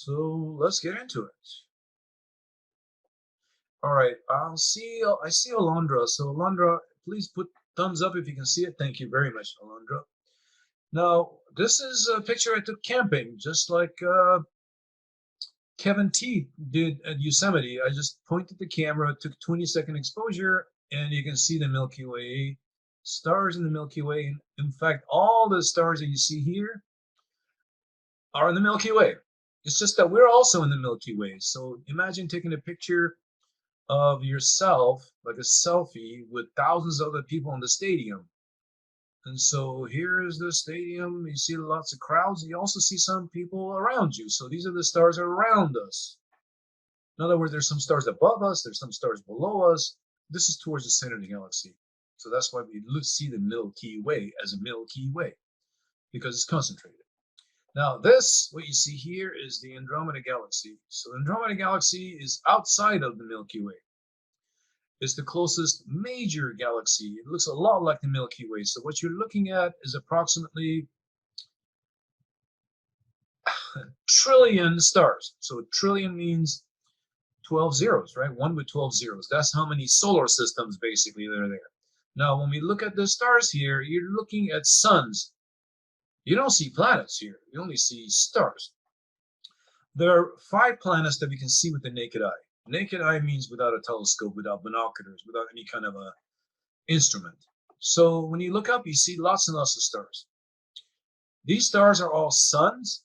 So let's get into it. All right, I see Alondra. So Alondra, please put thumbs up if you can see it. Thank you very much, Alondra. Now, this is a picture I took camping, just like Kevin T did at Yosemite. I just pointed the camera, took 20-second exposure, and you can see the Milky Way, stars in the Milky Way. In fact, all the stars that you see here are in the Milky Way. It's just that we're also in the Milky Way. So imagine taking a picture of yourself, like a selfie, with thousands of other people in the stadium. And so here is the stadium. You see lots of crowds. You also see some people around you. So these are the stars around us. In other words, there's some stars above us, there's some stars below us. This is towards the center of the galaxy. So that's why we see the Milky Way as a Milky Way, because it's concentrated. Now this, what you see here, is the Andromeda Galaxy. So the Andromeda Galaxy is outside of the Milky Way. It's the closest major galaxy. It looks a lot like the Milky Way. So what you're looking at is approximately a trillion stars. So a trillion means 12 zeros, right? One with 12 zeros. That's how many solar systems basically that are there. Now, when we look at the stars here, you're looking at suns. You don't see planets here. You only see stars. There are 5 planets that we can see with the naked eye. Naked eye means without a telescope, without binoculars, without any kind of a instrument. So when you look up, you see lots and lots of stars. These stars are all suns,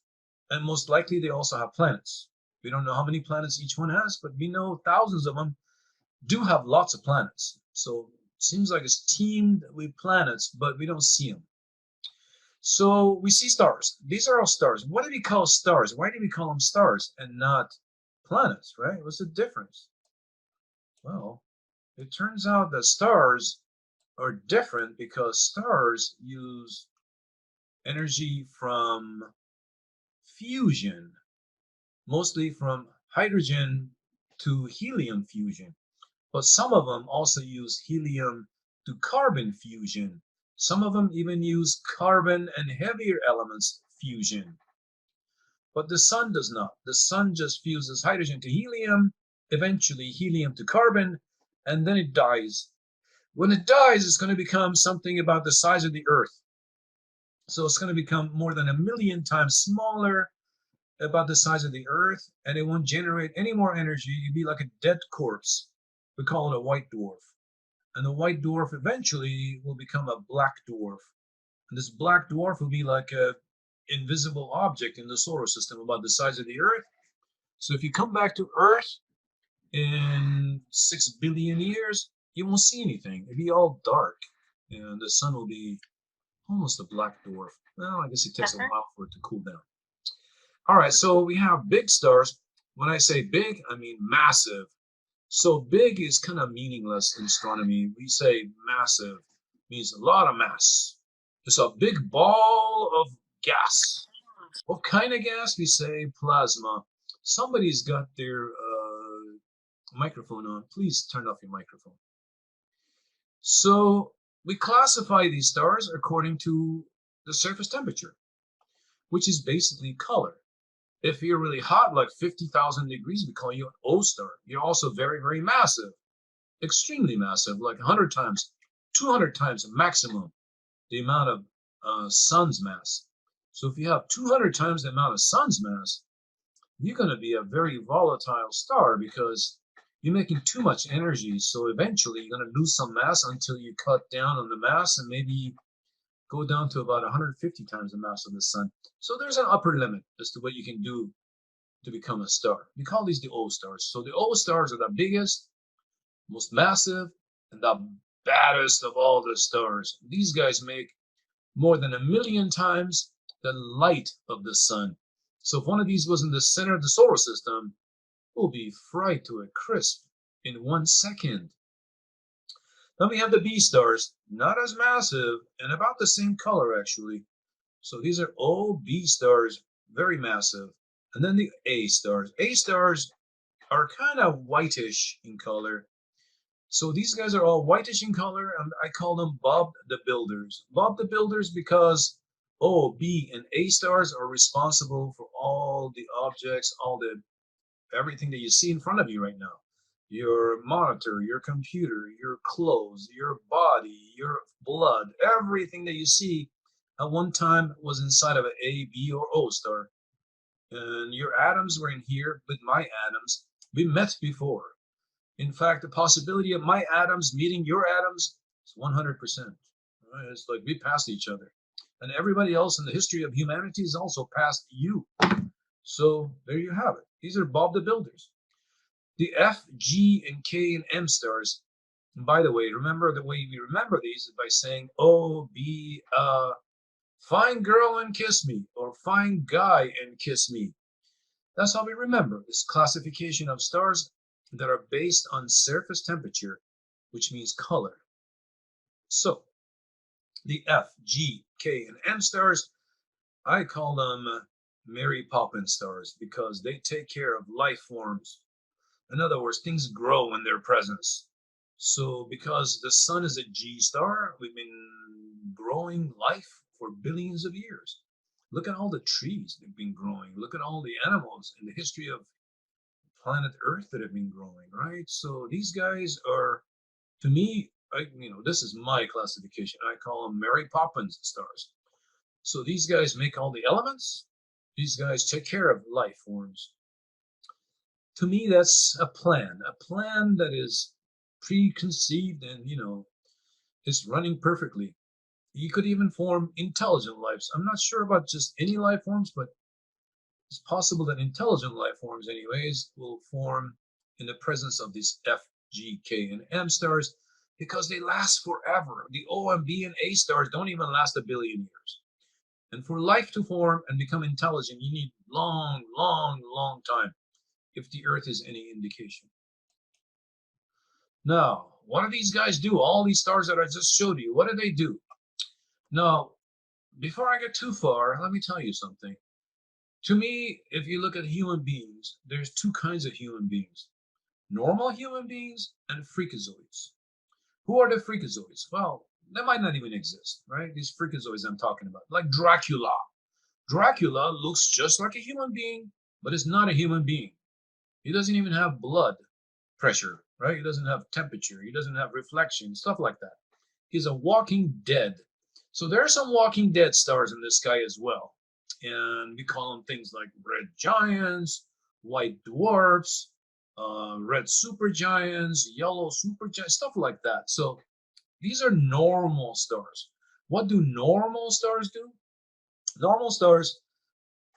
and most likely they also have planets. We don't know how many planets each one has, but we know thousands of them do have lots of planets. So it seems like it's teamed with planets, but we don't see them. So we see stars. These are all stars. What do we call stars? Why do we call them stars and not planets, right? What's the difference? Well, it turns out that stars are different because stars use energy from fusion, mostly from hydrogen to helium fusion. But some of them also use helium to carbon fusion. Some of them even use carbon and heavier elements fusion. But the sun does not. The sun just fuses hydrogen to helium, eventually helium to carbon, and then it dies. When it dies, it's going to become something about the size of the Earth. So it's going to become more than 1,000,000 times smaller, about the size of the Earth, and it won't generate any more energy. You'd be like a dead corpse. We call it a white dwarf. And the white dwarf eventually will become a black dwarf. And this black dwarf will be like a invisible object in the solar system about the size of the Earth. So if you come back to Earth in 6 billion years, you won't see anything. It'll be all dark. And the sun will be almost a black dwarf. Well, I guess it takes a while for it to cool down. All right, so we have big stars. When I say big, I mean massive. So big is kind of meaningless in astronomy. We say massive means a lot of mass. It's a big ball of gas. What kind of gas? We say plasma. Somebody's got their microphone on. Please turn off your microphone. So we classify these stars according to the surface temperature, which is basically color. If you're really hot, like 50,000 degrees, we call you an O star. You're also very, very massive, extremely massive, like 100 times, 200 times maximum the amount of sun's mass. So if you have 200 times the amount of sun's mass, you're going to be a very volatile star because you're making too much energy. So eventually you're going to lose some mass until you cut down on the mass and maybe go down to about 150 times the mass of the sun. So there's an upper limit as to what you can do to become a star. We call these the O stars. So the O stars are the biggest, most massive, and the baddest of all the stars. These guys make more than 1,000,000 times the light of the sun. So if one of these was in the center of the solar system, it will be fried to a crisp in 1 second. Then we have the B stars, not as massive and about the same color actually. So these are all B stars, very massive. And then the A stars. A stars are kind of whitish in color. So these guys are all whitish in color, and I call them Bob the Builders. Bob the Builders because O, B, and A stars are responsible for all the objects, everything that you see in front of you right now. Your monitor, your computer, your clothes, your body, your blood, everything that you see at one time was inside of an A, B, or O star. And your atoms were in here with my atoms. We met before. In fact, the possibility of my atoms meeting your atoms is 100%. Right? It's like we passed each other. And everybody else in the history of humanity has also passed you. So there you have it. These are Bob the Builders. The F, G, and K, and M stars. And by the way, remember the way we remember these is by saying O, B, fine girl and kiss me, or fine guy and kiss me. That's how we remember this classification of stars that are based on surface temperature, which means color. So the F, G, K, and M stars, I call them Mary Poppins stars because they take care of life forms. In other words, things grow in their presence. So because the sun is a G star, we've been growing life for billions of years. Look at all the trees that have been growing. Look at all the animals in the history of planet Earth that have been growing, right? So these guys are, to me, this is my classification. I call them Mary Poppins stars. So these guys make all the elements. These guys take care of life forms. To me, that's a plan that is preconceived and, is running perfectly. You could even form intelligent lives. I'm not sure about just any life forms, but it's possible that intelligent life forms, anyways, will form in the presence of these F, G, K, and M stars because they last forever. The O and B and A stars don't even last a billion years. And for life to form and become intelligent, you need long, long, long time, if the Earth is any indication. Now, what do these guys do? All these stars that I just showed you, what do they do? Now, before I get too far, let me tell you something. To me, if you look at human beings, there's two kinds of human beings. Normal human beings and freakazoids. Who are the freakazoids? Well, they might not even exist, right? These freakazoids I'm talking about, like Dracula. Dracula looks just like a human being, but is not a human being. He doesn't even have blood pressure, right? He doesn't have temperature. He doesn't have reflection, stuff like that. He's a walking dead. So there are some walking dead stars in the sky as well. And we call them things like red giants, white dwarfs, red supergiants, yellow supergiants, stuff like that. So these are normal stars. What do normal stars do? Normal stars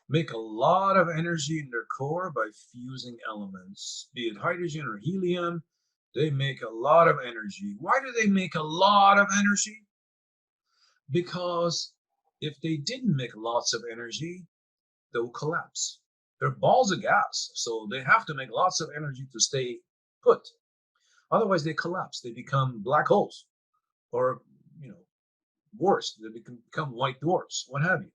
make a lot of energy in their core by fusing elements, be it hydrogen or helium. They make a lot of energy. Why do they make a lot of energy? Because if they didn't make lots of energy, they'll collapse. They're balls of gas, so they have to make lots of energy to stay put. Otherwise, they collapse. They become black holes, or worse, they become white dwarfs, what have you.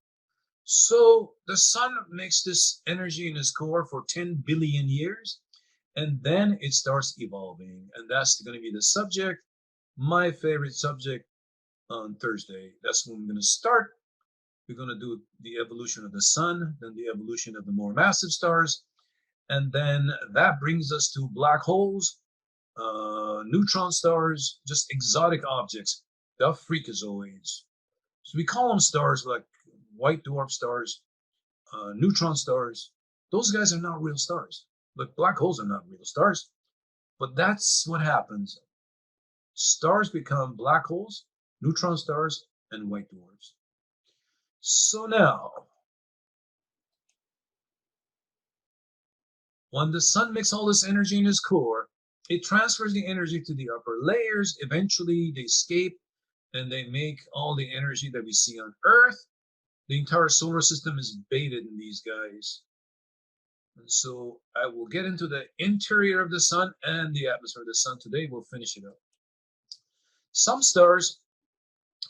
So the sun makes this energy in its core for 10 billion years, and then it starts evolving. And that's going to be the subject, my favorite subject on Thursday. That's when we're going to start. We're going to do the evolution of the sun, then the evolution of the more massive stars. And then that brings us to black holes, neutron stars, just exotic objects, the freakazoids. So we call them stars like white dwarf stars, neutron stars. Those guys are not real stars. Like black holes are not real stars. But that's what happens. Stars become black holes, neutron stars, and white dwarfs. So now, when the sun makes all this energy in its core, it transfers the energy to the upper layers. Eventually, they escape and they make all the energy that we see on Earth. The entire solar system is bathed in these guys. And so I will get into the interior of the sun and the atmosphere of the sun today. We'll finish it up. Some stars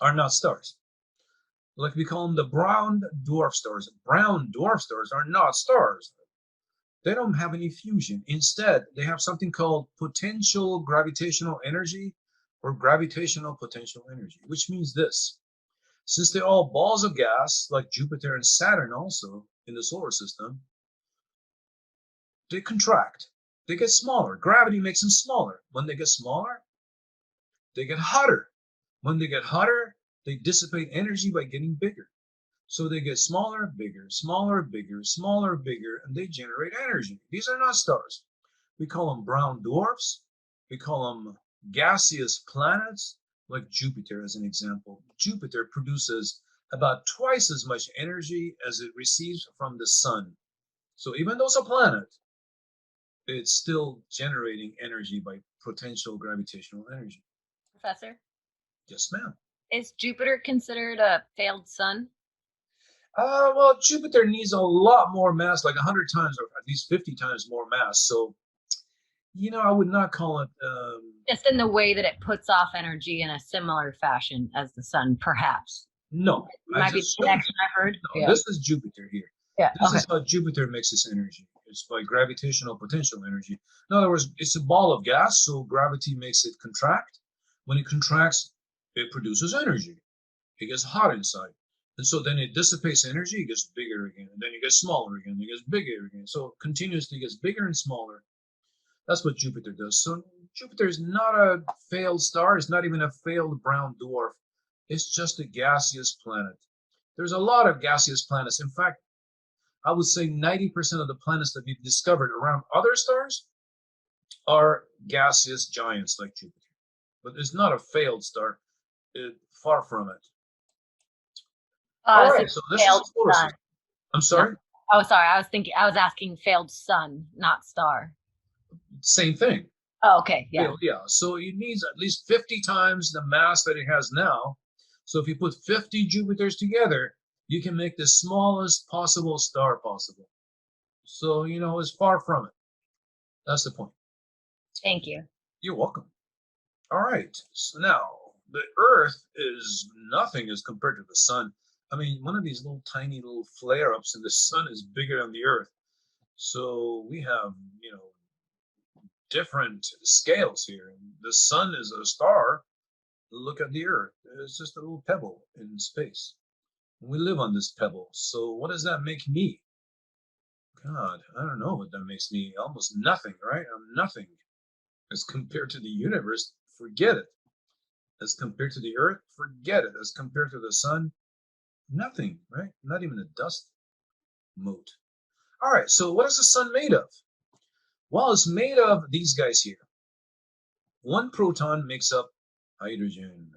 are not stars. Like we call them the brown dwarf stars. Brown dwarf stars are not stars. They don't have any fusion. Instead, they have something called potential gravitational energy or gravitational potential energy, which means this. Since they're all balls of gas, like Jupiter and Saturn also in the solar system, they contract. They get smaller. Gravity makes them smaller. When they get smaller, they get hotter. When they get hotter, they dissipate energy by getting bigger. So they get smaller, bigger, smaller, bigger, smaller, bigger, and they generate energy. These are not stars. We call them brown dwarfs. We call them gaseous planets, like Jupiter as an example. Jupiter produces about twice as much energy as it receives from the sun. So even though it's a planet, it's still generating energy by potential gravitational energy. Professor, Yes, ma'am. is Jupiter considered a failed sun? Well, Jupiter needs a lot more mass, like 100 times or at least 50 times more mass. So, I would not call it. Just in the way that it puts off energy in a similar fashion as the sun, perhaps. No, I Might be just the showed you. connection I've heard. No, Yeah. this is Jupiter here. Yeah. This Okay. is how Jupiter makes its energy. It's by gravitational potential energy. In other words, it's a ball of gas, so gravity makes it contract. When it contracts, it produces energy. It gets hot inside. And so then it dissipates energy, it gets bigger again, and then it gets smaller again, it gets bigger again. So it continuously gets bigger and smaller. That's what Jupiter does. So Jupiter is not a failed star, it's not even a failed brown dwarf. It's just a gaseous planet. There's a lot of gaseous planets. In fact, I would say 90% of the planets that we've discovered around other stars are gaseous giants like Jupiter. But it's not a failed star, far from it. All So right, so this is failed a solar sun. system. I'm No. sorry? Oh, sorry. I was asking failed sun, not star. Same thing. Oh, okay. Yeah. Yeah. So it needs at least 50 times the mass that it has now. So if you put 50 Jupiters together, you can make the smallest possible star possible. So, it's far from it. That's the point. Thank you. You're welcome. All right. So now the Earth is nothing as compared to the sun. I mean, one of these little tiny little flare ups in the sun is bigger than the Earth. So we have, different scales here. The sun is a star. Look at the Earth. It's just a little pebble in space. We live on this pebble. So what does that make me? God, I don't know what that makes me. Almost nothing, right? I'm nothing. As compared to the universe, forget it. As compared to the Earth, forget it. As compared to the sun, nothing, right? Not even a dust mote. All right, so what is the sun made of? Well, it's made of these guys here. One proton makes up hydrogen.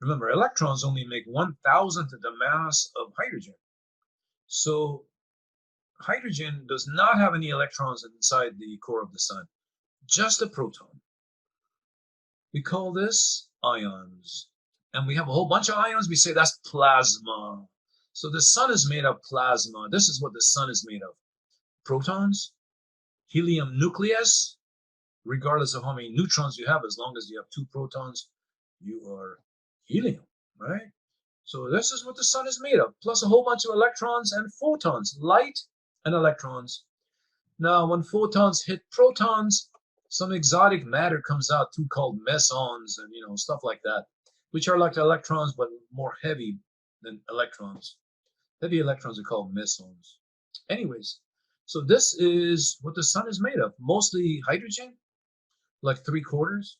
Remember, electrons only make 1,000th of the mass of hydrogen. So hydrogen does not have any electrons inside the core of the sun, just a proton. We call this ions. And we have a whole bunch of ions. We say that's plasma. So the sun is made of plasma. This is what the sun is made of. Protons, helium nucleus, regardless of how many neutrons you have, as long as you have 2 protons, you are helium, right? So this is what the sun is made of, plus a whole bunch of electrons and photons, light and electrons. Now, when photons hit protons, some exotic matter comes out too called mesons and stuff like that, which are like electrons but more heavy than electrons. Heavy electrons are called mesons. Anyways, so this is what the sun is made of, mostly hydrogen, like 3/4,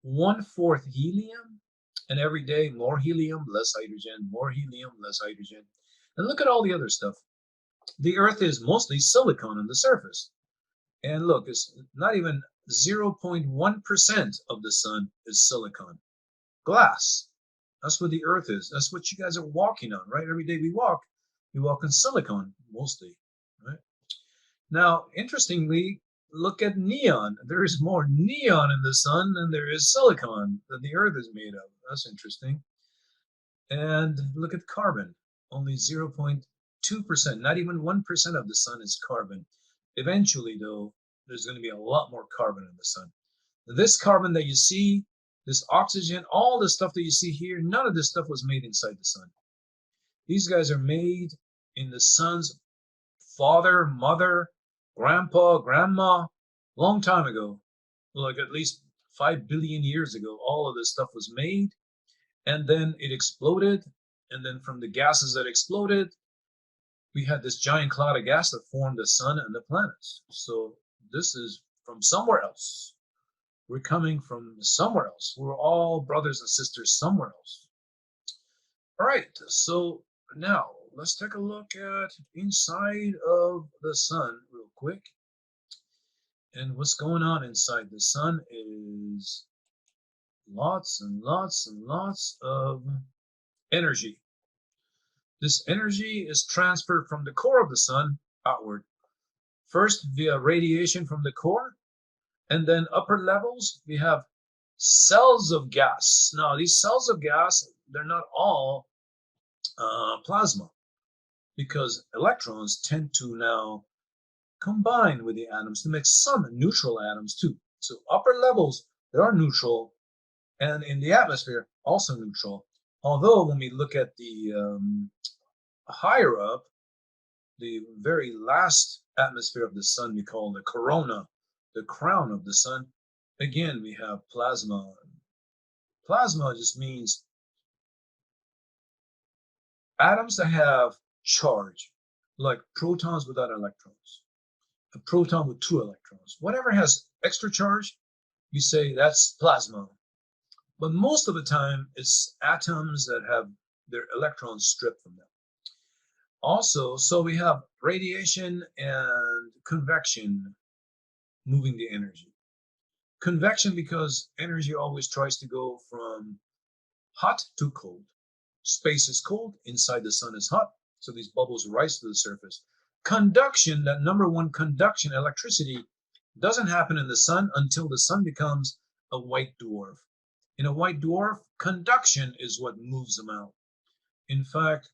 1/4 helium, and every day more helium, less hydrogen, more helium, less hydrogen. And look at all the other stuff. The Earth is mostly silicon on the surface. And look, it's not even 0.1% of the sun is silicon. Glass. That's what the Earth is. That's what you guys are walking on, right? Every day we walk on silicon mostly, right? Now, interestingly, look at neon. There is more neon in the sun than there is silicon that the Earth is made of. That's interesting. And look at carbon. Only 0.2%, not even 1% of the sun is carbon. Eventually, though, there's going to be a lot more carbon in the sun. This carbon that you see, this oxygen, all the stuff that you see here, none of this stuff was made inside the sun. These guys are made in the sun's father, mother, grandpa, grandma, long time ago, like at least 5 billion years ago. All of this stuff was made, and then it exploded, and then from the gases that exploded, we had this giant cloud of gas that formed the sun and the planets. So this is from somewhere else. We're coming from somewhere else. We're all brothers and sisters somewhere else. All right, so now let's take a look at inside of the sun real quick. And what's going on inside the sun is lots and lots and lots of energy. This energy is transferred from the core of the sun outward, first via radiation from the core, and then upper levels, we have cells of gas. Now, these cells of gas, they're not all plasma, because electrons tend to now combine with the atoms to make some neutral atoms too. So upper levels, they are neutral, and in the atmosphere, also neutral. Although when we look at the higher up, the very last atmosphere of the sun we call the corona, the crown of the sun, again, we have plasma. Plasma just means atoms that have charge, like protons without electrons, a proton with 2 electrons. Whatever has extra charge, you say that's plasma. But most of the time, it's atoms that have their electrons stripped from them. Also, so we have radiation and convection moving the energy. Convection because energy always tries to go from hot to cold. Space is cold, inside the sun is hot, so these bubbles rise to the surface. Conduction, that number one conduction, electricity, doesn't happen in the sun until the sun becomes a white dwarf. In a white dwarf, conduction is what moves them out. In fact,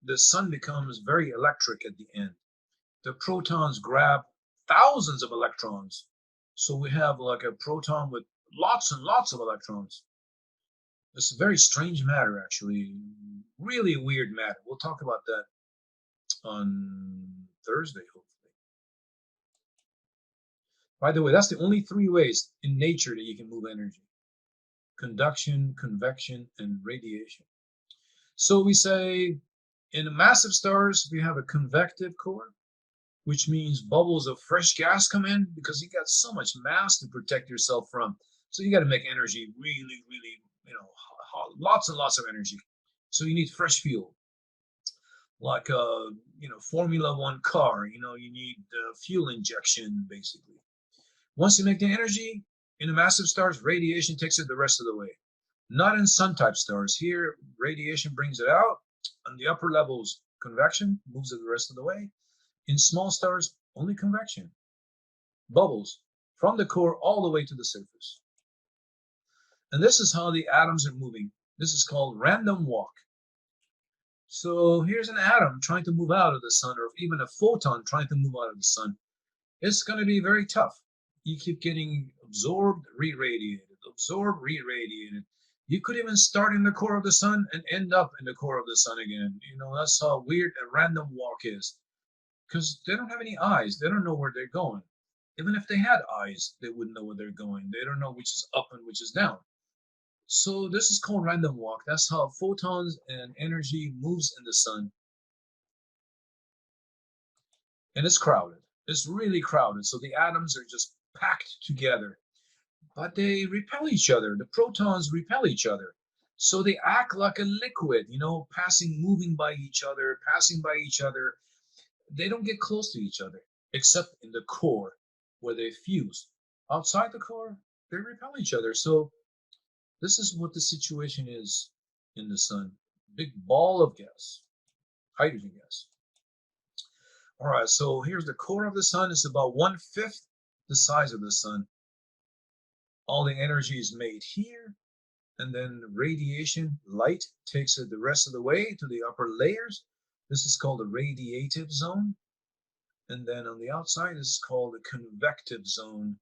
the sun becomes very electric at the end. The protons grab thousands of electrons. So we have like a proton with lots and lots of electrons. It's a very strange matter, actually. Really weird matter. We'll talk about that on Thursday, hopefully. By the way, that's the only 3 ways in nature that you can move energy: conduction, convection, and radiation. So we say in massive stars, we have a convective core, which means bubbles of fresh gas come in because you got so much mass to protect yourself from. So you got to make energy really, really, lots and lots of energy. So you need fresh fuel, like a Formula One car. You need fuel injection basically. Once you make the energy in the massive stars, radiation takes it the rest of the way. Not in sun type stars. Here, radiation brings it out. On the upper levels, convection moves it the rest of the way. In small stars, only convection. Bubbles from the core all the way to the surface. And this is how the atoms are moving. This is called random walk. So here's an atom trying to move out of the sun, or even a photon trying to move out of the sun. It's going to be very tough. You keep getting absorbed, re-radiated, absorbed, re-radiated. You could even start in the core of the sun and end up in the core of the sun again. That's how weird a random walk is. Because they don't have any eyes. They don't know where they're going. Even if they had eyes, they wouldn't know where they're going. They don't know which is up and which is down. So this is called random walk. That's how photons and energy moves in the sun. And it's crowded. It's really crowded. So the atoms are just packed together. But they repel each other. The protons repel each other. So they act like a liquid, moving by each other, passing by each other. They don't get close to each other, except in the core where they fuse. Outside the core, they repel each other. So this is what the situation is in the sun. Big ball of gas, hydrogen gas. All right, so here's the core of the sun. It's about 1/5 the size of the sun. All the energy is made here, and then radiation, light, takes it the rest of the way to the upper layers. This is called the radiative zone. And then on the outside, this is called the convective zone,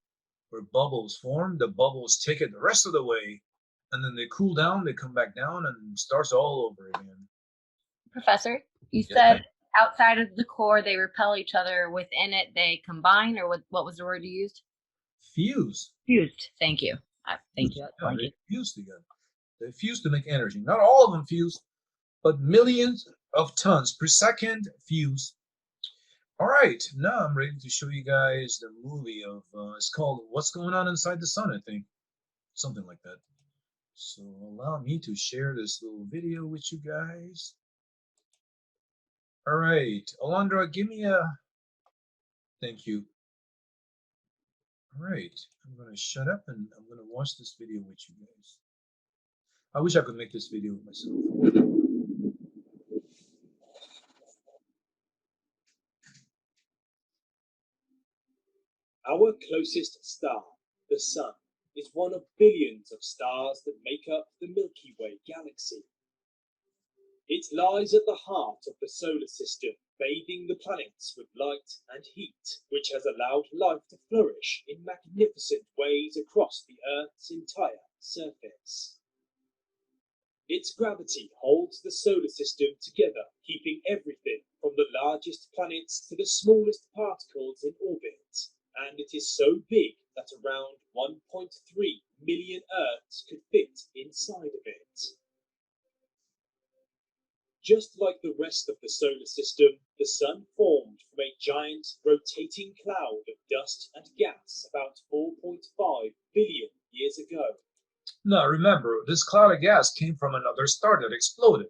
where bubbles form. The bubbles take it the rest of the way, and then they cool down, they come back down, and starts all over again. Professor, you Yes, said ma'am. outside of the core they repel each other. Within it they combine, or what was the word you used? Fuse. Fused. Thank you. Thank you. Yeah, Thank they you. fuse together. They fuse to make energy. Not all of them fuse, but millions of tons per second fuse. All right, now I'm ready to show you guys the movie of, it's called What's Going On Inside the Sun, I think. Something like that. So allow me to share this little video with you guys. All right, Alondra, give me a, thank you. All right, I'm gonna shut up and I'm gonna watch this video with you guys. I wish I could make this video myself. Our closest star, the Sun, is one of billions of stars that make up the Milky Way galaxy. It lies at the heart of the solar system, bathing the planets with light and heat, which has allowed life to flourish in magnificent ways across the Earth's entire surface. Its gravity holds the solar system together, keeping everything from the largest planets to the smallest particles in orbit. And it is so big that around 1.3 million Earths could fit inside of it. Just like the rest of the solar system, the Sun formed from a giant rotating cloud of dust and gas about 4.5 billion years ago. Now remember, this cloud of gas came from another star that exploded.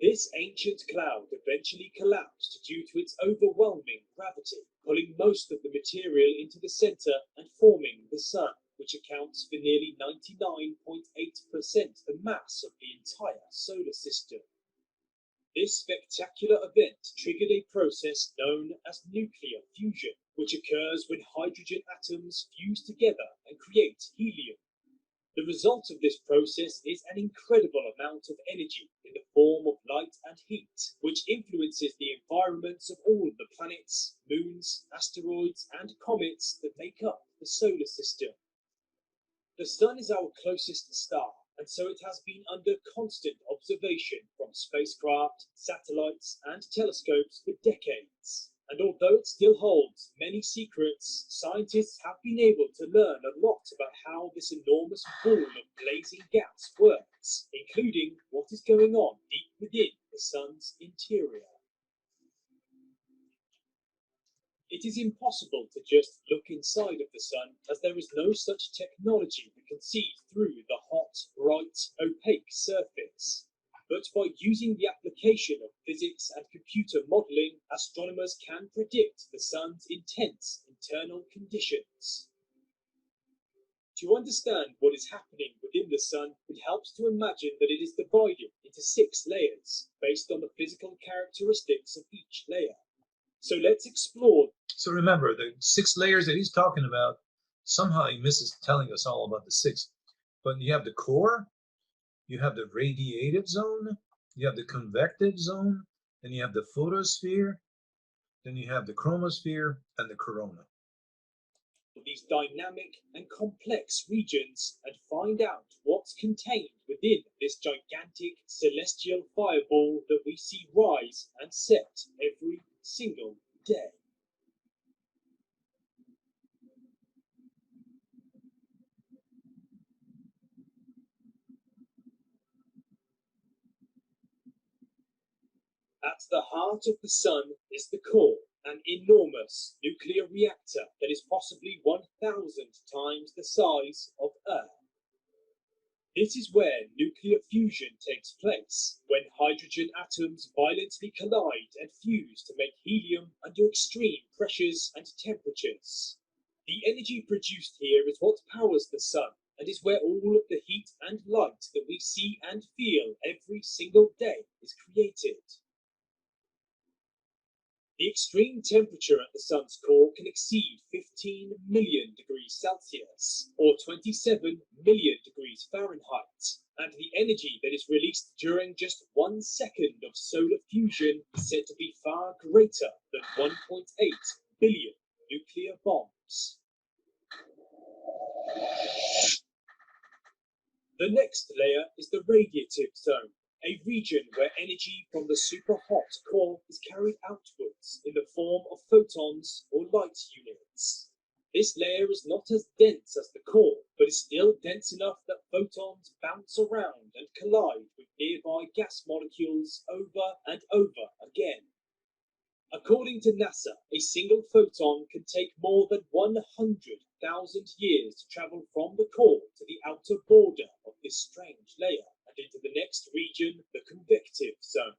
This ancient cloud eventually collapsed due to its overwhelming gravity, pulling most of the material into the center and forming the Sun, which accounts for nearly 99.8% the mass of the entire solar system. This spectacular event triggered a process known as nuclear fusion, which occurs when hydrogen atoms fuse together and create helium. The result of this process is an incredible amount of energy in the form of light and heat, which influences the environments of all the planets, moons, asteroids, and comets that make up the solar system. The Sun is our closest star, and so it has been under constant observation from spacecraft, satellites, and telescopes for decades. And although it still holds many secrets, scientists have been able to learn a lot about how this enormous ball of blazing gas works, including what is going on deep within the Sun's interior. It is impossible to just look inside of the Sun, as there is no such technology that can see through the hot, bright, opaque surface. But by using the application of physics and computer modeling, astronomers can predict the Sun's intense internal conditions. To understand what is happening within the Sun, it helps to imagine that it is divided into 6 layers, based on the physical characteristics of each layer. So let's explore. So remember, the 6 layers that he's talking about, somehow he misses telling us all about the 6. But you have the core, you have the radiative zone, you have the convective zone, then you have the photosphere, then you have the chromosphere and the corona. These dynamic and complex regions and find out what's contained within this gigantic celestial fireball that we see rise and set every single day. At the heart of the Sun is the core, an enormous nuclear reactor that is possibly 1,000 times the size of Earth. This is where nuclear fusion takes place, when hydrogen atoms violently collide and fuse to make helium under extreme pressures and temperatures. The energy produced here is what powers the Sun, and is where all of the heat and light that we see and feel every single day is created. The extreme temperature at the Sun's core can exceed 15 million degrees Celsius, or 27 million degrees Fahrenheit, and the energy that is released during just 1 second of solar fusion is said to be far greater than 1.8 billion nuclear bombs. The next layer is the radiative zone, a region where energy from the super-hot core is carried outwards in the form of photons or light units. This layer is not as dense as the core, but is still dense enough that photons bounce around and collide with nearby gas molecules over and over again. According to NASA, a single photon can take more than 100,000 years to travel from the core to the outer border of this strange layer and into the next region, the convective zone.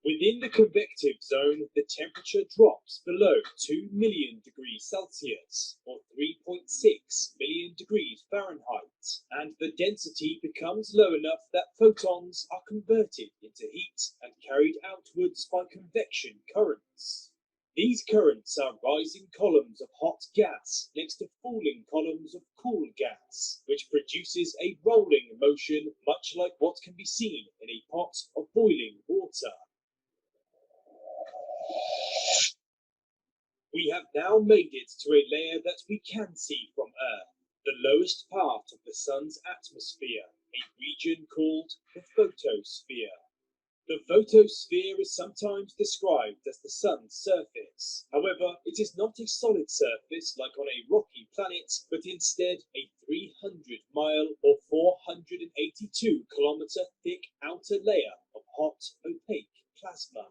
Within the convective zone, the temperature drops below 2 million degrees Celsius, or 3.6 million degrees Fahrenheit, and the density becomes low enough that photons are converted into heat and carried outwards by convection currents. These currents are rising columns of hot gas next to falling columns of cool gas, which produces a rolling motion much like what can be seen in a pot of boiling water. We have now made it to a layer that we can see from Earth, the lowest part of the Sun's atmosphere, a region called the photosphere. The photosphere is sometimes described as the Sun's surface. However, it is not a solid surface like on a rocky planet, but instead a 300-mile or 482-kilometer thick outer layer of hot, opaque plasma.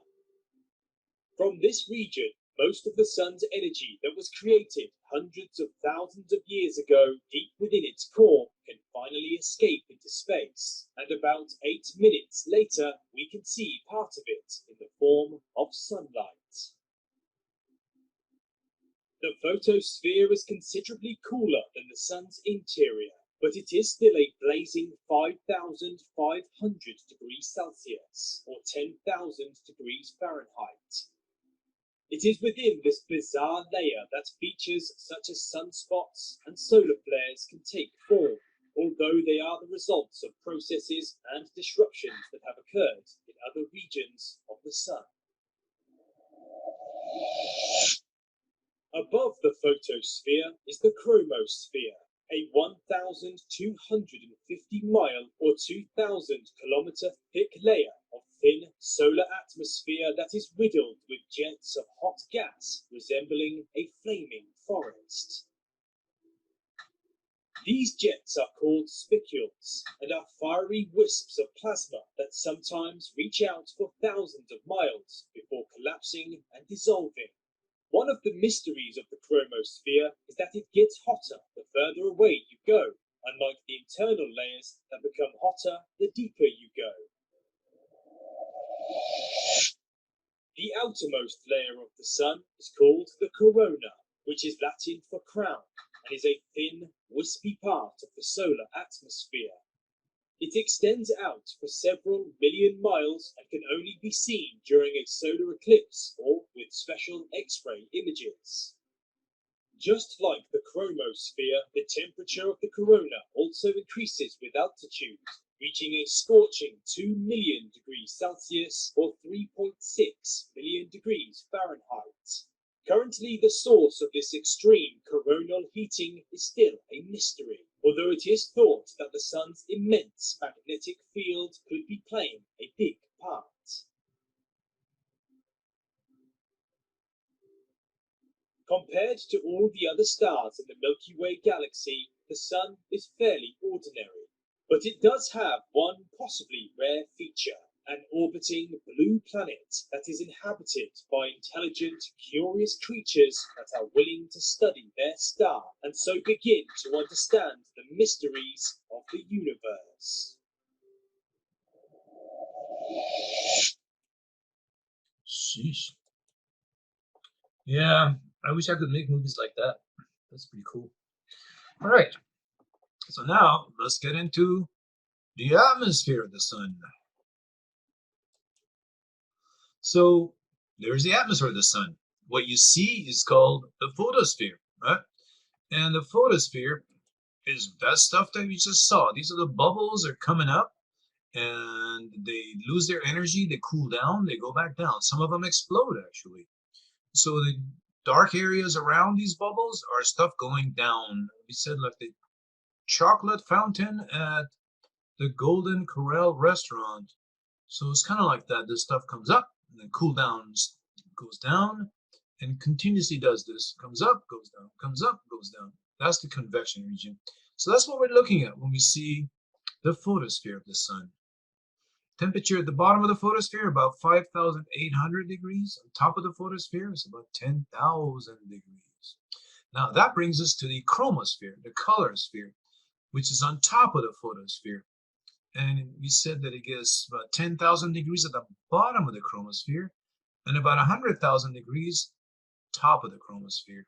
From this region, most of the Sun's energy that was created hundreds of thousands of years ago deep within its core can finally escape into space, and about 8 minutes later we can see part of it in the form of sunlight. The photosphere is considerably cooler than the Sun's interior, but it is still a blazing 5,500 degrees Celsius, or 10,000 degrees Fahrenheit. It is within this bizarre layer that features such as sunspots and solar flares can take form, although they are the results of processes and disruptions that have occurred in other regions of the Sun. Above the photosphere is the chromosphere, a 1,250-mile or 2,000-kilometer thick layer of thin solar atmosphere that is riddled with jets of hot gas resembling a flaming forest. These jets are called spicules and are fiery wisps of plasma that sometimes reach out for thousands of miles before collapsing and dissolving. One of the mysteries of the chromosphere is that it gets hotter the further away you go, unlike the internal layers that become hotter the deeper you go. The outermost layer of the Sun is called the corona, which is Latin for crown, and is a thin, wispy part of the solar atmosphere. It extends out for several million miles and can only be seen during a solar eclipse or with special X-ray images. Just like the chromosphere, the temperature of the corona also increases with altitude, reaching a scorching 2 million degrees Celsius or 3.6 million degrees Fahrenheit. Currently, the source of this extreme coronal heating is still a mystery, although it is thought that the Sun's immense magnetic field could be playing a big part. Compared to all the other stars in the Milky Way galaxy, the Sun is fairly ordinary, but it does have one possibly rare feature: an orbiting blue planet that is inhabited by intelligent, curious creatures that are willing to study their star and so begin to understand the mysteries of the universe. Sheesh. Yeah, I wish I could make movies like that. That's pretty cool. All right. So now let's get into the atmosphere of the Sun. So there's the atmosphere of the Sun. What you see is called the photosphere, right? And the photosphere is that stuff that we just saw. These are the bubbles are coming up and they lose their energy, they cool down, they go back down. Some of them explode actually. So the dark areas around these bubbles are stuff going down. We said like the chocolate fountain at the Golden Corral restaurant. So it's kind of like that. This stuff comes up and then cool down, goes down, and continuously does this. Comes up, goes down, comes up, goes down. That's the convection region. So that's what we're looking at when we see the photosphere of the sun. Temperature at the bottom of the photosphere, about 5,800 degrees. On top of the photosphere, it's about 10,000 degrees. Now that brings us to the chromosphere, the color sphere, which is on top of the photosphere. And we said that it gets about 10,000 degrees at the bottom of the chromosphere and about 100,000 degrees top of the chromosphere.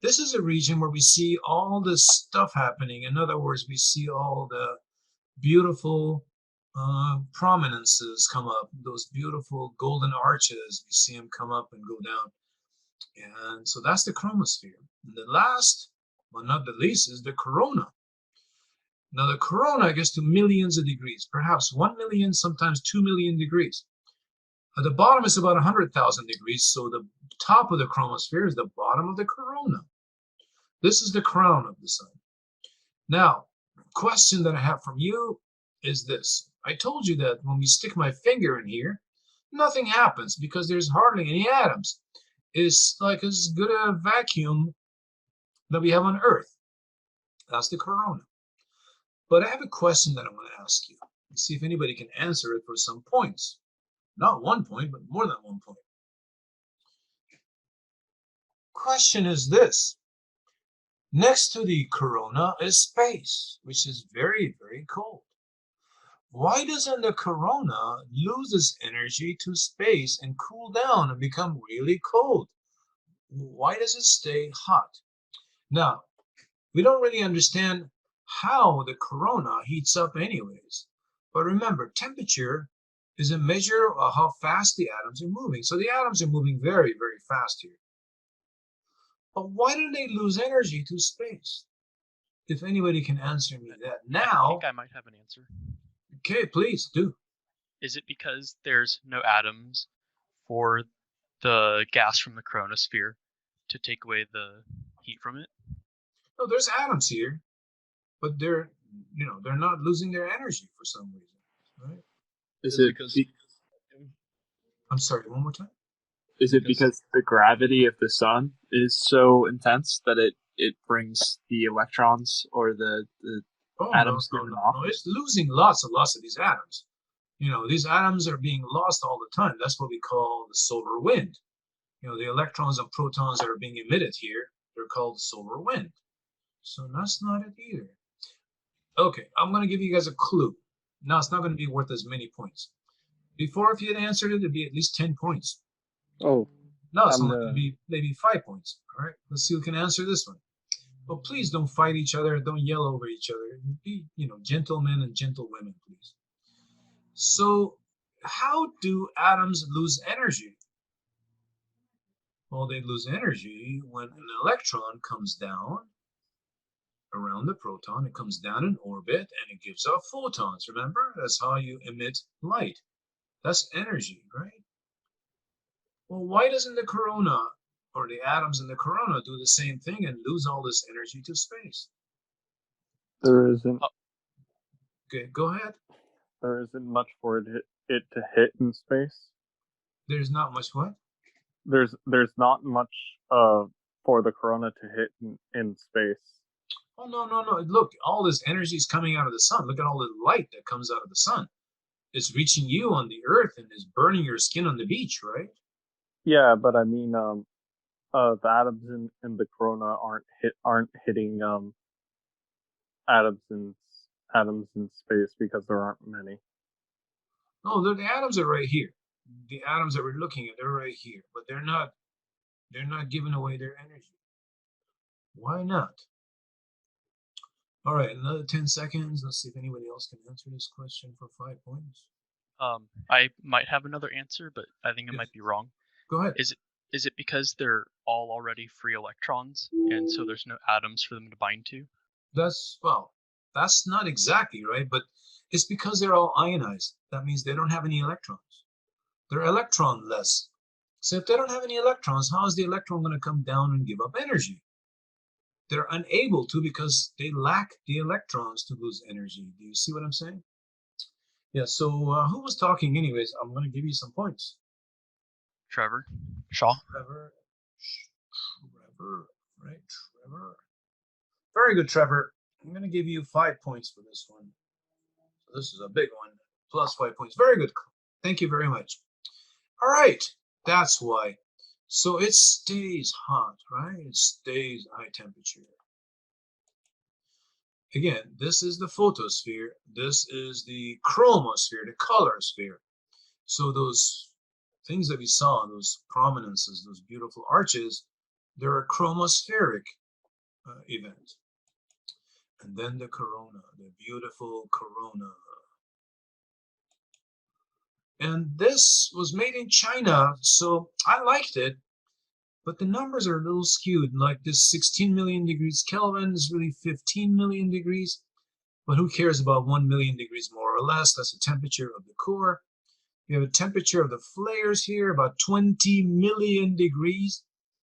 This is a region where we see all this stuff happening. In other words, we see all the beautiful prominences come up, those beautiful golden arches. We see them come up and go down. And so that's the chromosphere. And the last, but not the least, is the corona. Now the corona gets to millions of degrees, perhaps 1 million, sometimes 2 million degrees. At the bottom is about 100,000 degrees, so the top of the chromosphere is the bottom of the corona. This is the crown of the sun. Now, question that I have from you is this. I told you that when we stick my finger in here, nothing happens because there's hardly any atoms. It's like as good a vacuum that we have on Earth. That's the corona. But I have a question that I want to ask you. See if anybody can answer it for some points. Not 1 point, but more than 1 point. Question is this. Next to the corona is space, which is very, very cold. Why doesn't the corona lose its energy to space and cool down and become really cold? Why does it stay hot? Now, we don't really understand how the corona heats up anyways. But remember, temperature is a measure of how fast the atoms are moving. So the atoms are moving very, very fast here. But why do they lose energy to space? If anybody can answer me that now. I think I might have an answer. Okay, please do. Is it because there's no atoms for the gas from the chronosphere to take away the heat from it? No, there's atoms here, but they're not losing their energy for some reason, right? Is it because I'm sorry, one more time. Is it because the gravity of the sun is so intense that it brings the electrons or the atoms given off? No, it's losing lots of these atoms. These atoms are being lost all the time. That's what we call the solar wind. The electrons and protons that are being emitted here, they're called solar wind. So that's not it either. Okay, I'm going to give you guys a clue. Now, it's not going to be worth as many points. Before, if you had answered it, it'd be at least 10 points. Oh. Now it's only going to be maybe 5 points. All right, let's see who can answer this one. But please don't fight each other. Don't yell over each other. Be, gentlemen and gentlewomen, please. So, how do atoms lose energy? Well, they lose energy when an electron comes down around the proton. It comes down in orbit and it gives off photons. Remember, that's how you emit light. That's energy, right? Well, why doesn't the corona or the atoms in the corona do the same thing and lose all this energy to space? There isn't. Okay, go ahead. There isn't much for it to hit in space. There's not much what? There's not much for the corona to hit in space. Oh, no. Look, all this energy is coming out of the sun. Look at all the light that comes out of the sun. It's reaching you on the earth and is burning your skin on the beach, right? Yeah, but I mean, the atoms in the corona aren't hitting atoms in space because there aren't many. No, the atoms are right here. The atoms that we're looking at, they're right here, but they're not giving away their energy. Why not? All right, another 10 seconds. Let's see if anybody else can answer this question for 5 points. I might have another answer, but I think it might be wrong. Go ahead. Is it because they're all already free electrons, and so there's no atoms for them to bind to? That's not exactly right, but it's because they're all ionized. That means they don't have any electrons. They're electronless. So if they don't have any electrons, how is the electron going to come down and give up energy? They're unable to because they lack the electrons to lose energy. Do you see what I'm saying? Yeah, so who was talking anyways? I'm going to give you some points. Trevor Shaw. Trevor, right? Trevor. Very good, Trevor. I'm going to give you 5 points for this one. So this is a big one. Plus 5 points. Very good. Thank you very much. All right. That's why. So it stays hot, right? It stays high temperature. Again, this is the photosphere. This is the chromosphere, the color sphere. So those things that we saw, those prominences, those beautiful arches, they're a chromospheric event. And then the corona, the beautiful corona. And this was made in China, so I liked it, but the numbers are a little skewed. Like this 16 million degrees Kelvin is really 15 million degrees, but who cares about 1 million degrees more or less? That's the temperature of the core. You have a temperature of the flares here, about 20 million degrees.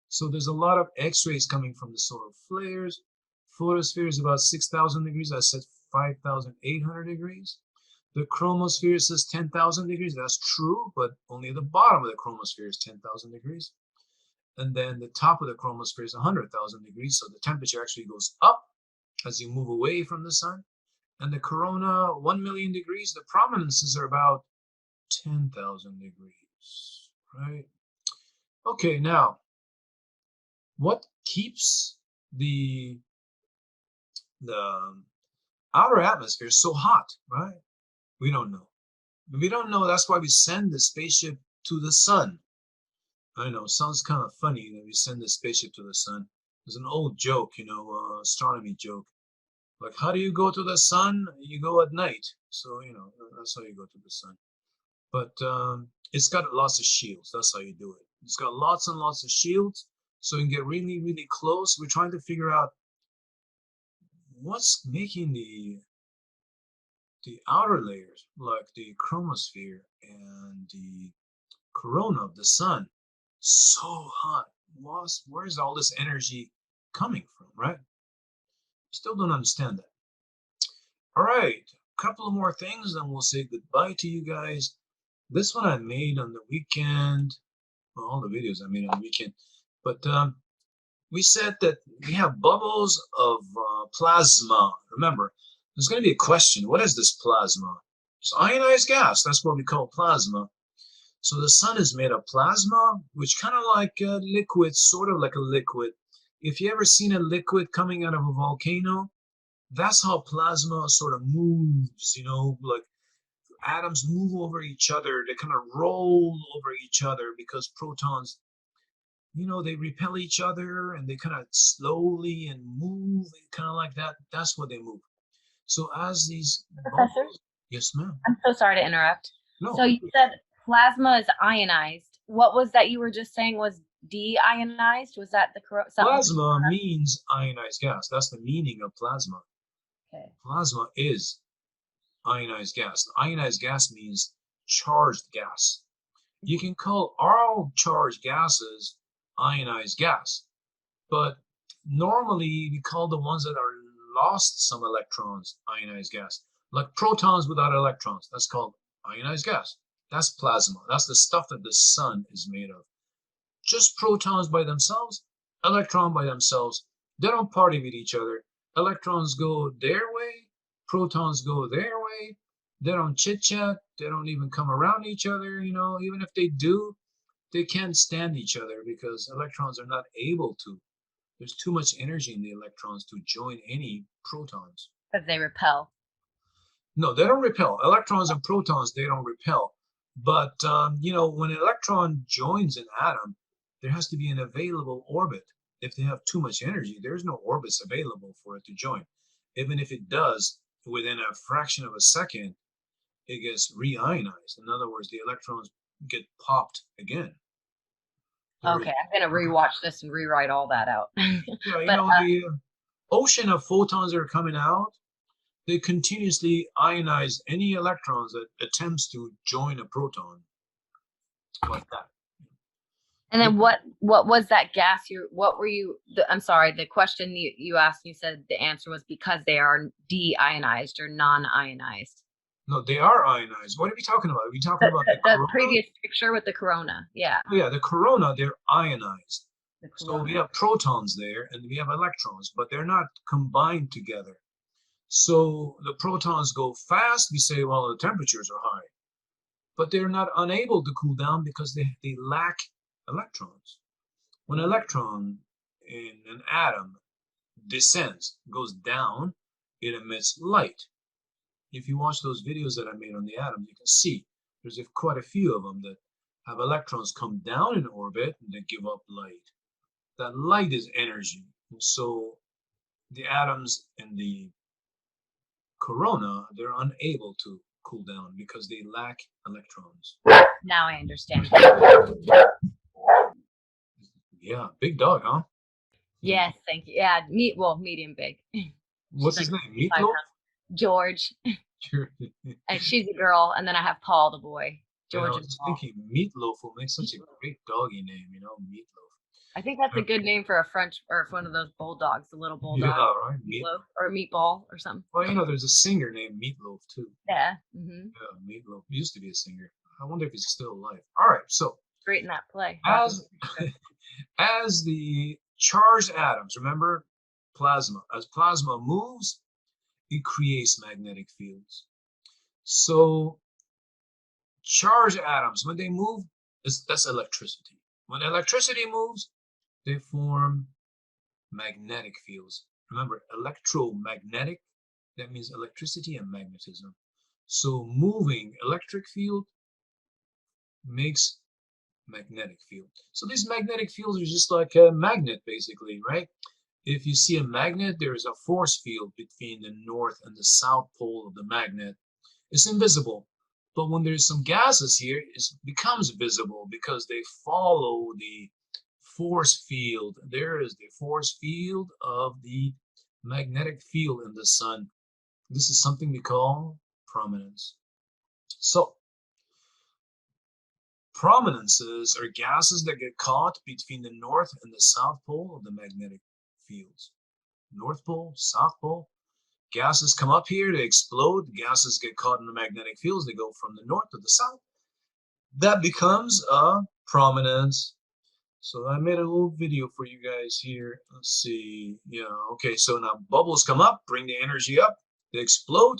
So there's a lot of X-rays coming from the solar flares. Photosphere is about 6,000 degrees. I said 5,800 degrees. The chromosphere says 10,000 degrees. That's true, but only the bottom of the chromosphere is 10,000 degrees. And then the top of the chromosphere is 100,000 degrees. So the temperature actually goes up as you move away from the sun. And the corona, 1 million degrees. The prominences are about 10,000 degrees, right? Okay, now, what keeps the outer atmosphere so hot, right? We don't know. We don't know. That's why we send the spaceship to the sun. I know, sounds kind of funny that we send the spaceship to the sun. There's an old joke, astronomy joke. Like, how do you go to the sun? You go at night. So, that's how you go to the sun. But it's got lots of shields. That's how you do it. It's got lots and lots of shields, so you can get really, really close. We're trying to figure out what's making the outer layers, like the chromosphere and the corona of the sun, so hot. Where's all this energy coming from, right? Still don't understand that. All right, a couple of more things, then we'll say goodbye to you guys. This one I made on the weekend. Well, all the videos I made on the weekend. But we said that we have bubbles of plasma. Remember, there's going to be a question. What is this plasma? It's ionized gas. That's what we call plasma. So the sun is made of plasma, which kind of like a liquid, sort of like a liquid. If you ever seen a liquid coming out of a volcano, that's how plasma sort of moves, like atoms move over each other. They kind of roll over each other because protons, they repel each other and they kind of slowly and move, kind of like that. That's what they move. So as these Professor? Yes, ma'am. I'm so sorry to interrupt. No. So you said plasma is ionized. What was that you were just saying was deionized? Was that the correct? Plasma means ionized gas. That's the meaning of plasma. Okay. Plasma is ionized gas. Ionized gas means charged gas. You can call all charged gases ionized gas, but normally we call the ones that are lost some electrons ionized gas, like protons without electrons. That's called ionized gas. That's plasma. That's the stuff that the sun is made of. Just protons by themselves, electron by themselves. They don't party with each other. Electrons go their way, protons go their way. They don't chit chat. They don't even come around each other. Even if they do, they can't stand each other because electrons are not able to. There's too much energy in the electrons to join any protons. Because they repel. No, they don't repel. Electrons and protons, they don't repel. But, when an electron joins an atom, there has to be an available orbit. If they have too much energy, there's no orbits available for it to join. Even if it does, within a fraction of a second, it gets reionized. In other words, the electrons get popped again. Okay, I'm going to rewatch this and rewrite all that out. Yeah, the ocean of photons that are coming out, they continuously ionize any electrons that attempts to join a proton, like that. And then what was that gas I'm sorry, the question you asked, you said the answer was because they are deionized or non-ionized. No, they are ionized. What are we talking about? Are we talking about the The corona? previous picture with the corona. Yeah, Oh, yeah, the corona, they're ionized. the So we corona. have protons there and we have electrons, but they're not combined together. So the protons go fast. We say, well, the temperatures are high, but they're not unable to cool down because they lack electrons. When an electron in an atom descends, goes down, it emits light. If you watch those videos that I made on the atom, you can see there's quite a few of them that have electrons come down in orbit and then give up light. That light is energy. And so the atoms in the corona, they're unable to cool down because they lack electrons. Now I understand. Yeah, big dog, huh? Yes, thank you. Yeah, medium big. What's She's his like name? 5 Meatloaf? pounds. George, Sure. and she's a girl, and then I have Paul the boy. And I George and was Paul. thinking Meatloaf will make such a great doggy name, Meatloaf. I think that's a good name for a French or for one of those bulldogs, the little bulldog. Yeah, right. Meatloaf or meatball or something. Well, there's a singer named Meatloaf too. Yeah. Yeah, Meatloaf used to be a singer. I wonder if he's still alive. All right, so Great in that play. as the charged atoms, remember plasma, as plasma moves, it creates magnetic fields. So charged atoms, when they move, that's electricity. When electricity moves, they form magnetic fields. Remember, electromagnetic, that means electricity and magnetism. So moving electric field makes magnetic field. So these magnetic fields are just like a magnet, basically, right? If you see a magnet, there is a force field between the north and the south pole of the magnet. It's invisible, but when there's some gases here, it becomes visible because they follow the force field. There is the force field of the magnetic field in the sun. This is something we call prominence. So prominences are gases that get caught between the north and the south pole of the magnetic fields. North pole, south pole. Gases come up here, they explode. The gases get caught in the magnetic fields. They go from the north to the south. That becomes a prominence. So I made a little video for you guys here. Let's see. Yeah, okay, so now bubbles come up, bring the energy up. They explode.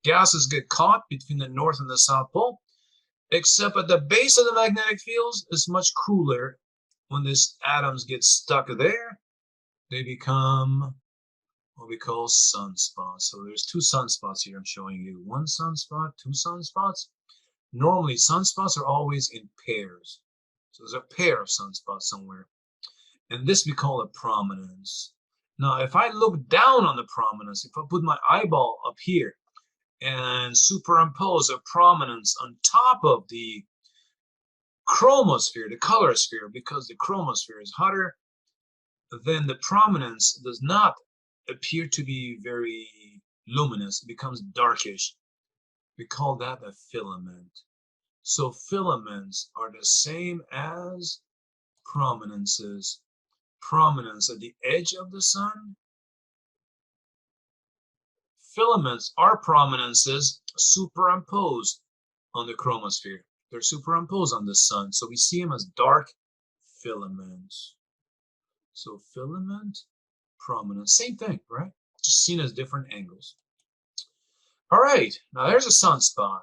Gases get caught between the north and the south pole. Except at the base of the magnetic fields, it's much cooler. When these atoms get stuck there, they become what we call sunspots. So there's two sunspots here I'm showing you. One sunspot, two sunspots. Normally, sunspots are always in pairs. So there's a pair of sunspots somewhere. And this we call a prominence. Now, if I look down on the prominence, if I put my eyeball up here, and superimpose a prominence on top of the chromosphere, the color sphere, because the chromosphere is hotter, then the prominence does not appear to be very luminous. It becomes darkish. We call that a filament. So filaments are the same as prominences. Prominence at the edge of the sun. Filaments are prominences superimposed on the chromosphere. They're superimposed on the sun, so we see them as dark filaments. So filament, prominence, same thing, right? Just seen as different angles. All right, now there's a sunspot.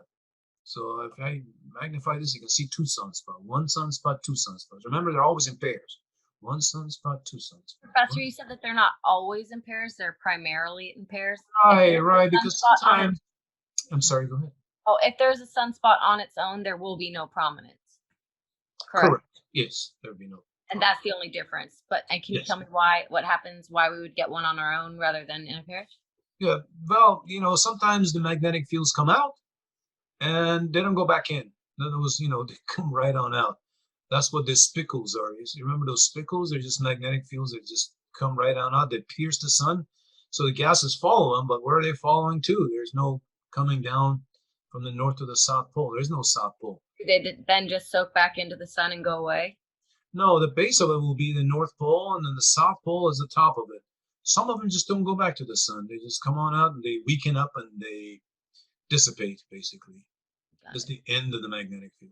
So if I magnify this, you can see two sunspots. One sunspot, two sunspots. Remember, they're always in pairs. One sunspot, two sunspots. Professor, you said that they're not always in pairs; they're primarily in pairs. Right, because sometimes. I'm sorry, go ahead. Oh, if there's a sunspot on its own, there will be no prominence. Correct. Yes, there would be no. And that's the only difference. But can you tell me what happens, why we would get one on our own rather than in a pair? Yeah, well, sometimes the magnetic fields come out and they don't go back in. In other words, they come right on out. That's what the spicules are. You remember those spicules? They're just magnetic fields that just come right on out. They pierce the sun. So the gases follow them, but where are they following to? There's no coming down from the north to the south pole. There's no south pole. They then just soak back into the sun and go away? No, the base of it will be the North Pole, and then the South Pole is the top of it. Some of them just don't go back to the sun. They just come on out and they weaken up and they dissipate, basically. Got That's it. the end of the magnetic field.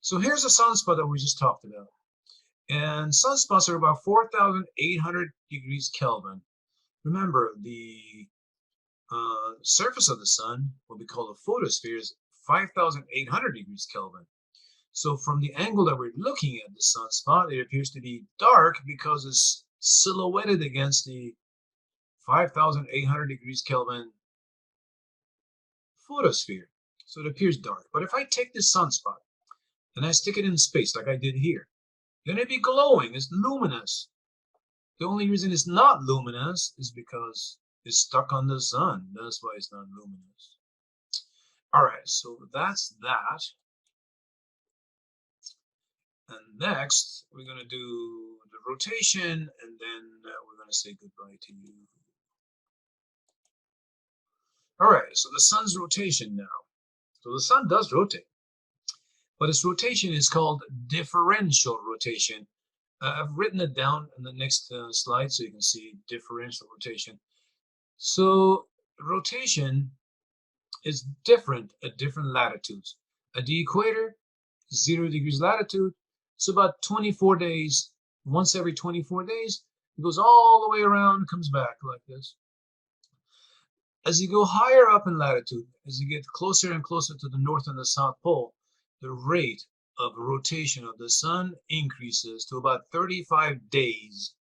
So here's a sunspot that we just talked about. And sunspots are about 4,800 degrees Kelvin. Remember, the surface of the sun, what we call the photosphere, is 5,800 degrees Kelvin. So from the angle that we're looking at the sunspot, it appears to be dark because it's silhouetted against the 5,800 degrees Kelvin photosphere. So it appears dark. But if I take this sunspot and I stick it in space like I did here, then it'd be glowing. It's luminous. The only reason it's not luminous is because it's stuck on the sun. That's why it's not luminous. All right, so that's that. And next, we're going to do the rotation, and then we're going to say goodbye to you. All right, so the sun's rotation now. So the sun does rotate, but its rotation is called differential rotation. I've written it down in the next slide so you can see differential rotation. So rotation is different at different latitudes. At the equator, 0 degrees latitude, so about 24 days, once every 24 days, it goes all the way around, comes back like this. As you go higher up in latitude, as you get closer and closer to the North and the South Pole, the rate of rotation of the sun increases to about 35 days.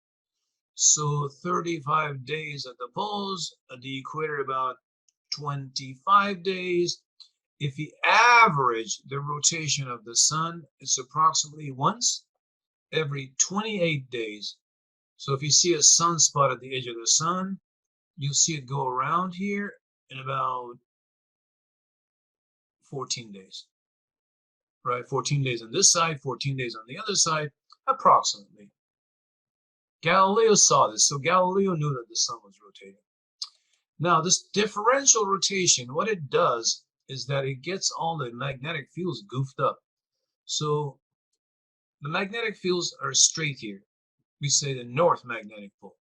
So 35 days at the poles, at the equator about 25 days. If you average the rotation of the sun, it's approximately once every 28 days. So if you see a sunspot at the edge of the sun, you'll see it go around here in about 14 days. Right? 14 days on this side, 14 days on the other side, approximately. Galileo saw this, so Galileo knew that the sun was rotating. Now, this differential rotation, what it does is that it gets all the magnetic fields goofed up. So the magnetic fields are straight here. We say the north magnetic pole,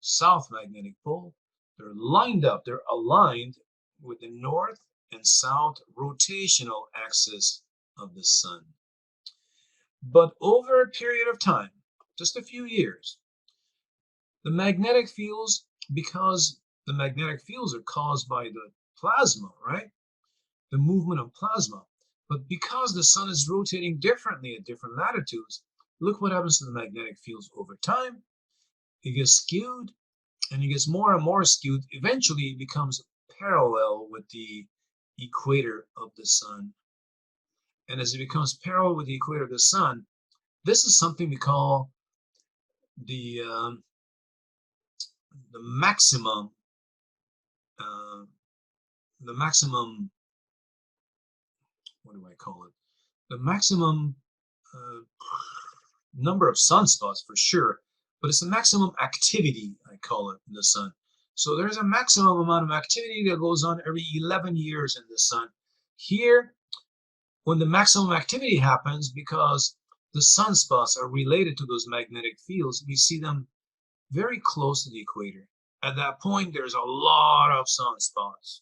south magnetic pole. They're lined up, they're aligned with the north and south rotational axis of the sun. But over a period of time, just a few years, the magnetic fields, because the magnetic fields are caused by the plasma, right? The movement of plasma. But because the sun is rotating differently at different latitudes, look what happens to the magnetic fields over time. It gets skewed, and it gets more and more skewed. Eventually, it becomes parallel with the equator of the sun. And as it becomes parallel with the equator of the sun, this is something we call the maximum what do I call it? The maximum number of sunspots for sure, but it's the maximum activity, I call it, in the sun. So there's a maximum amount of activity that goes on every 11 years in the sun. Here, when the maximum activity happens, because the sunspots are related to those magnetic fields, we see them very close to the equator. At that point, there's a lot of sunspots.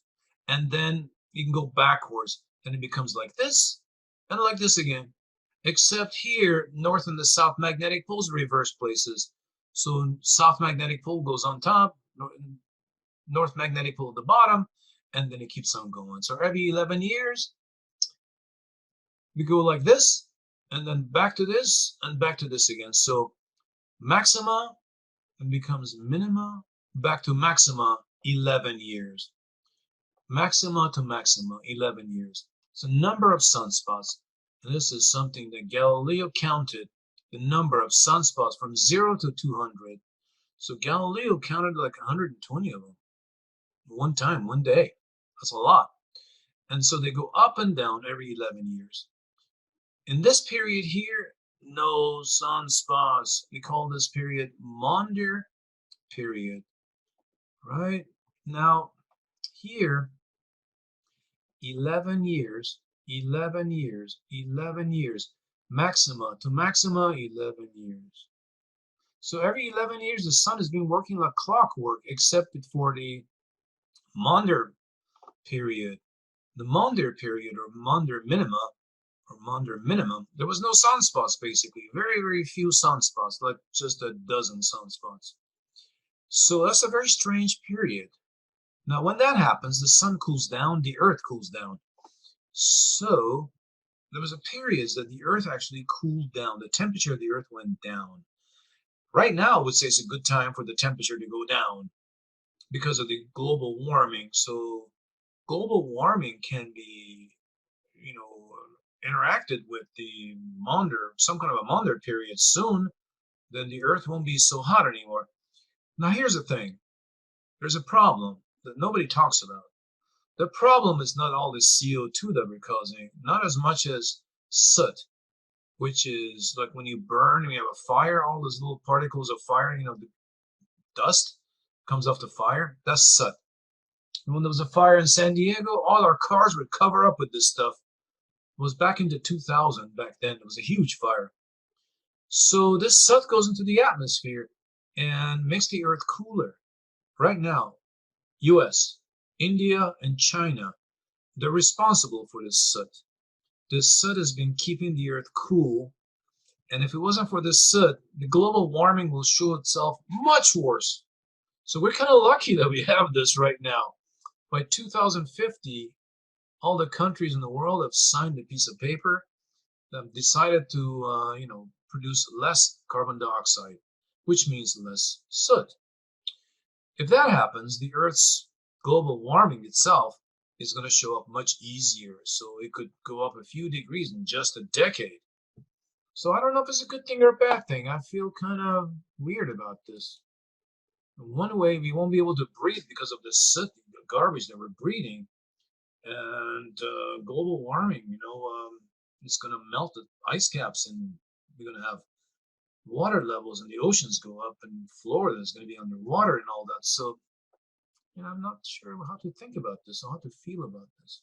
And then you can go backwards, and it becomes like this, and like this again. Except here, north and the south magnetic poles reverse places. So south magnetic pole goes on top, north magnetic pole at the bottom, and then it keeps on going. So every 11 years, we go like this, and then back to this, and back to this again. So maxima, and becomes minima, back to maxima, 11 years. Maxima to maxima, 11 years. It's a number of sunspots. And this is something that Galileo counted, the number of sunspots from 0 to 200. So Galileo counted like 120 of them. One time, one day. That's a lot. And so they go up and down every 11 years. In this period here, no sunspots. We call this period Maunder period. Right? Now, here, 11 years, 11 years, 11 years, maxima to maxima, 11 years. So every 11 years, the sun has been working like clockwork, except for the Maunder period. the Maunder period or Maunder minimum, there was no sunspots basically. Very, very few sunspots, like just a dozen sunspots. So that's a very strange period. Now, when that happens, the sun cools down, the earth cools down. So there was a period that the earth actually cooled down. The temperature of the earth went down. Right now, I would say it's a good time for the temperature to go down because of the global warming. So global warming can be, interacted with the Maunder, some kind of a Maunder period soon, then the earth won't be so hot anymore. Now, here's the thing. There's a problem that nobody talks about. The problem is not all this CO2 that we're causing, not as much as soot, which is like when you burn and you have a fire, all those little particles of fire, the dust comes off the fire. That's soot. And when there was a fire in San Diego, all our cars would cover up with this stuff. It was back into 2000. Back then, it was a huge fire. So this soot goes into the atmosphere and makes the earth cooler. Right now, US, India, and China, they're responsible for this soot. This soot has been keeping the earth cool. And if it wasn't for this soot, the global warming will show itself much worse. So we're kind of lucky that we have this right now. By 2050, all the countries in the world have signed a piece of paper that have decided to, produce less carbon dioxide, which means less soot. If that happens, the Earth's global warming itself is going to show up much easier. So it could go up a few degrees in just a decade. So I don't know if it's a good thing or a bad thing. I feel kind of weird about this. In one way, we won't be able to breathe because of the soot, the garbage that we're breathing. And global warming, it's going to melt the ice caps and we're going to have water levels in the oceans go up and Florida is going to be underwater and all that. So, I'm not sure how to think about this or how to feel about this.